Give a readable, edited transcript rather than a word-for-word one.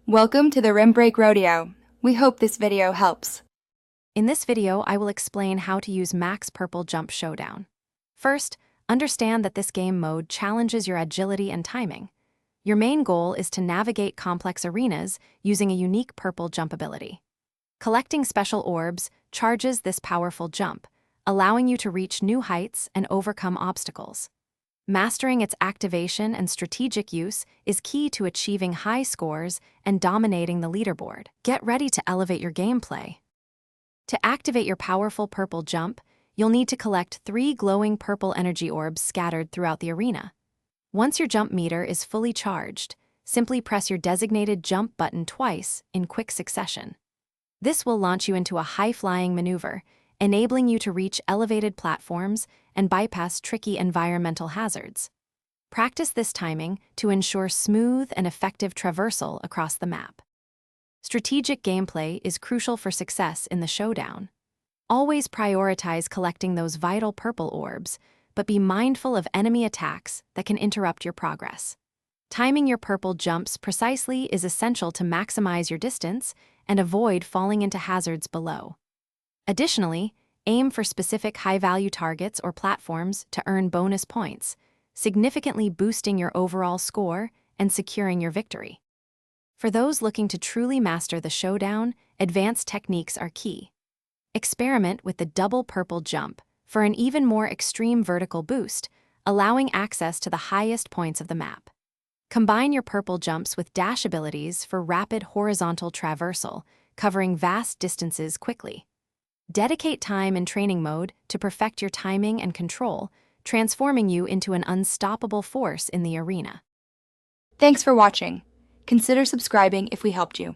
Welcome to the Rim Break Rodeo. We hope this video helps. In this video, I will explain how to use Max Purple Jump Showdown. First, understand that this game mode challenges your agility and timing. Your main goal is to navigate complex arenas using a unique purple jump ability. Collecting special orbs charges this powerful jump, allowing you to reach new heights and overcome obstacles. Mastering its activation and strategic use is key to achieving high scores and dominating the leaderboard. Get ready to elevate your gameplay. To activate your powerful purple jump, you'll need to collect 3 glowing purple energy orbs scattered throughout the arena. Once your jump meter is fully charged, simply press your designated jump button twice in quick succession. This will launch you into a high-flying maneuver, enabling you to reach elevated platforms and bypass tricky environmental hazards. Practice this timing to ensure smooth and effective traversal across the map. Strategic gameplay is crucial for success in the showdown. Always prioritize collecting those vital purple orbs, but be mindful of enemy attacks that can interrupt your progress. Timing your purple jumps precisely is essential to maximize your distance and avoid falling into hazards below. Additionally, aim for specific high-value targets or platforms to earn bonus points, significantly boosting your overall score and securing your victory. For those looking to truly master the showdown, advanced techniques are key. Experiment with the double purple jump for an even more extreme vertical boost, allowing access to the highest points of the map. Combine your purple jumps with dash abilities for rapid horizontal traversal, covering vast distances quickly. Dedicate time in training mode to perfect your timing and control, transforming you into an unstoppable force in the arena. Thanks for watching. Consider subscribing if we helped you.